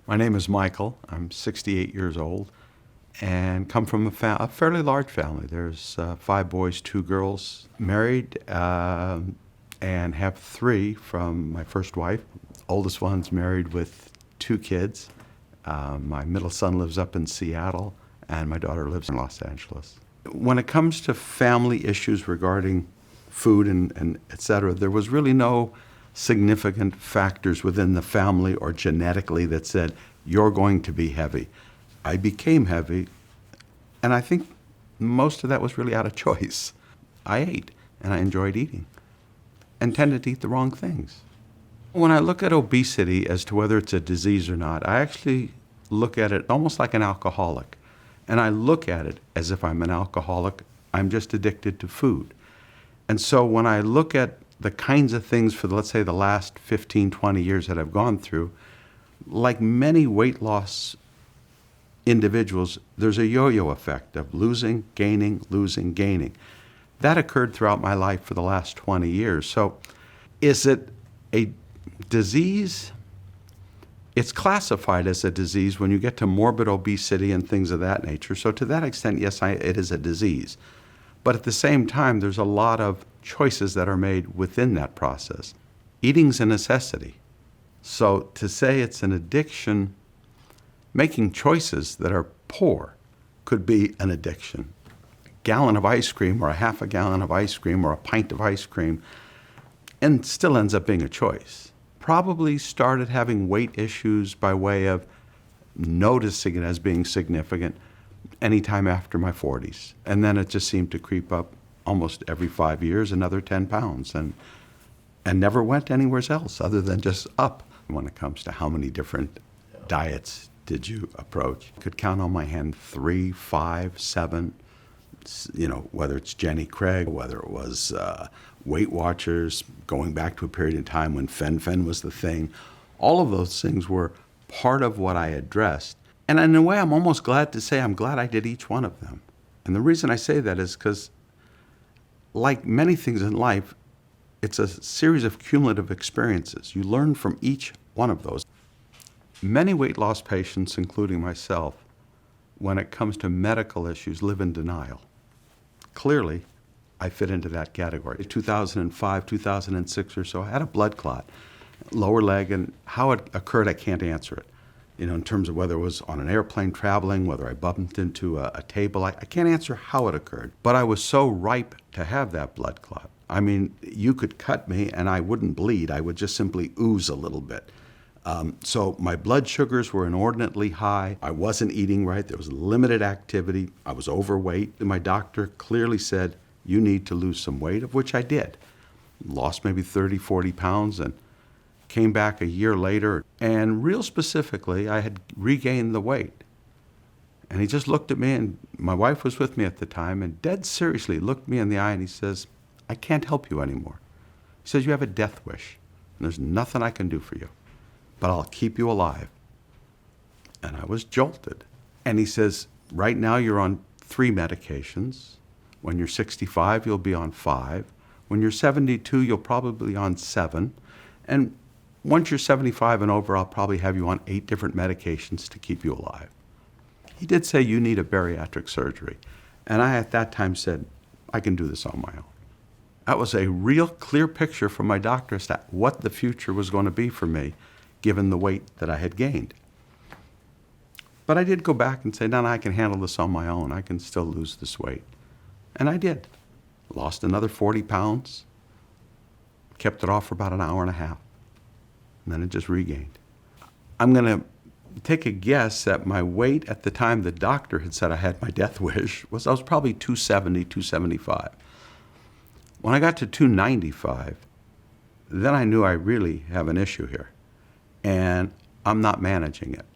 My name is Michael. I'm 68 years old and come from a fairly large family. There's 5 boys, 2 girls, married, and have 3 from my first wife. Oldest one's married with 2 kids. My middle son lives up in Seattle, and my daughter lives in Los Angeles. When it comes to family issues regarding food and et cetera, there was really no significant factors within the family or genetically that said, you're going to be heavy. I became heavy, and I think most of that was really out of choice. I ate, and I enjoyed eating, and tended to eat the wrong things. When I look at obesity as to whether it's a disease or not, I actually look at it almost like an alcoholic. And I look at it as if I'm an alcoholic, I'm just addicted to food. And so when I look at the kinds of things for, let's say, the last 15, 20 years that I've gone through, like many weight loss individuals, there's a yo-yo effect of losing, gaining, losing, gaining. That occurred throughout my life for the last 20 years. So is it a disease? It's classified as a disease when you get to morbid obesity and things of that nature. So to that extent, yes, it is a disease. But at the same time, there's a lot of choices that are made within that process. Eating's a necessity. So to say it's an addiction, making choices that are poor could be an addiction. A gallon of ice cream or a half a gallon of ice cream or a pint of ice cream, and still ends up being a choice. Probably started having weight issues by way of noticing it as being significant anytime after my 40s. And then it just seemed to creep up almost every 5 years, another 10 pounds, and never went anywhere else other than just up. When it comes to how many different diets did you approach, I could count on my hand 3, 5, 7, whether it's Jenny Craig, whether it was Weight Watchers, going back to a period in time when fen was the thing. All of those things were part of what I addressed. And in a way, I'm almost glad to say I'm glad I did each one of them. And the reason I say that is because, like many things in life, it's a series of cumulative experiences. You learn from each one of those. Many weight loss patients, including myself, when it comes to medical issues, live in denial. Clearly, I fit into that category. In 2005, 2006 or so, I had a blood clot, lower leg, and how it occurred, I can't answer it. In terms of whether it was on an airplane traveling, whether I bumped into a table, I can't answer how it occurred. But I was so ripe to have that blood clot. I mean, you could cut me and I wouldn't bleed. I would just simply ooze a little bit. So my blood sugars were inordinately high. I wasn't eating right. There was limited activity. I was overweight. And my doctor clearly said, you need to lose some weight, of which I did. Lost maybe 30, 40 pounds and came back a year later. And real specifically, I had regained the weight. And he just looked at me, and my wife was with me at the time, and dead seriously looked me in the eye and he says, I can't help you anymore. He says, you have a death wish, and there's nothing I can do for you, but I'll keep you alive. And I was jolted. And he says, right now you're on 3 medications. When you're 65, you'll be on 5. When you're 72, you'll probably be on 7. And once you're 75 and over, I'll probably have you on 8 different medications to keep you alive. He did say you need a bariatric surgery. And I at that time said, I can do this on my own. That was a real clear picture from my doctor as to what the future was going to be for me, given the weight that I had gained. But I did go back and say, no, I can handle this on my own. I can still lose this weight. And I did. Lost another 40 pounds, kept it off for about an hour and a half, and then it just regained. I'm going to take a guess that my weight at the time the doctor had said I had my death wish I was probably 270, 275. When I got to 295, then I knew I really have an issue here, and I'm not managing it.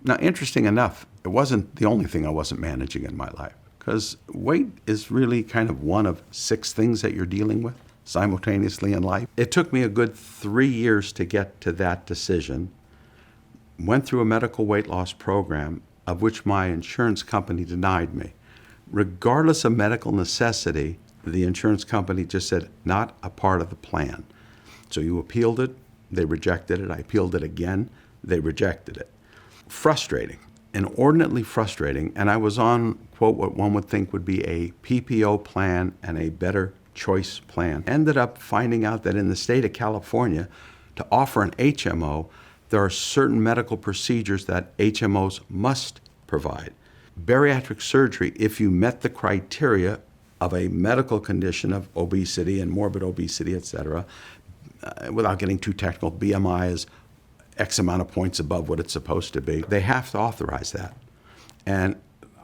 Now, interesting enough, it wasn't the only thing I wasn't managing in my life, because weight is really kind of one of 6 things that you're dealing with simultaneously in life. It took me a good 3 years to get to that decision. Went through a medical weight loss program, of which my insurance company denied me. Regardless of medical necessity, the insurance company just said, not a part of the plan. So you appealed it, they rejected it, I appealed it again, they rejected it. Frustrating, inordinately frustrating. And I was on, quote, what one would think would be a PPO plan and a better choice plan. Ended up finding out that in the state of California, to offer an HMO, there are certain medical procedures that HMOs must provide. Bariatric surgery, if you met the criteria of a medical condition of obesity and morbid obesity, et cetera, without getting too technical, BMI is X amount of points above what it's supposed to be. They have to authorize that. And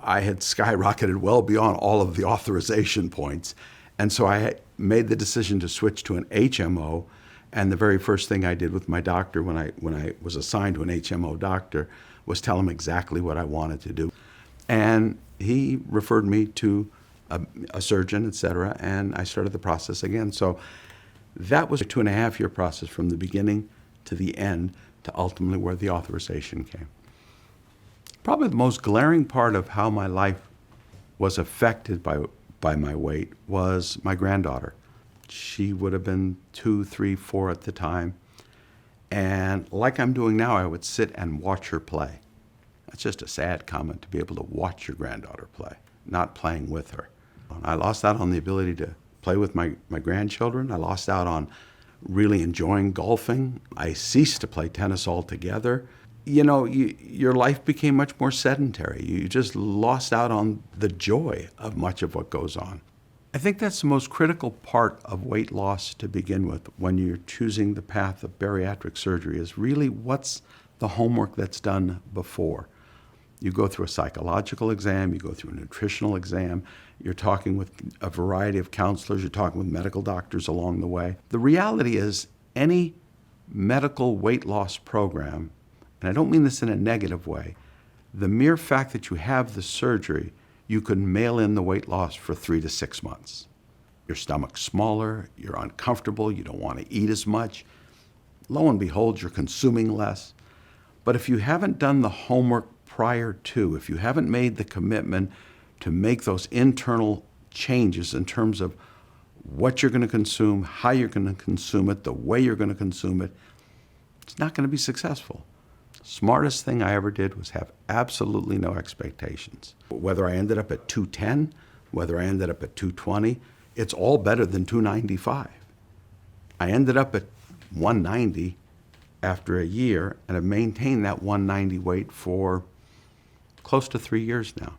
I had skyrocketed well beyond all of the authorization points. And so I made the decision to switch to an HMO. And the very first thing I did with my doctor when I was assigned to an HMO doctor was tell him exactly what I wanted to do. And he referred me to a surgeon, et cetera, and I started the process again. So that was a 2.5-year process from the beginning to the end to ultimately where the authorization came. Probably the most glaring part of how my life was affected by my weight was my granddaughter. She would have been 2, 3, 4 at the time. And like I'm doing now, I would sit and watch her play. That's just a sad comment, to be able to watch your granddaughter play, not playing with her. I lost out on the ability to play with my grandchildren. I lost out on really enjoying golfing. I ceased to play tennis altogether. Your life became much more sedentary. You just lost out on the joy of much of what goes on. I think that's the most critical part of weight loss to begin with when you're choosing the path of bariatric surgery, is really what's the homework that's done before. You go through a psychological exam, you go through a nutritional exam, you're talking with a variety of counselors, you're talking with medical doctors along the way. The reality is any medical weight loss program, and I don't mean this in a negative way, the mere fact that you have the surgery, you can mail in the weight loss for 3 to 6 months. Your stomach's smaller, you're uncomfortable, you don't want to eat as much. Lo and behold, you're consuming less. But if you haven't done the homework prior to, if you haven't made the commitment to make those internal changes in terms of what you're going to consume, how you're going to consume it, the way you're going to consume it, it's not going to be successful. Smartest thing I ever did was have absolutely no expectations. Whether I ended up at 210, whether I ended up at 220, it's all better than 295. I ended up at 190 after a year and have maintained that 190 weight for close to 3 years now.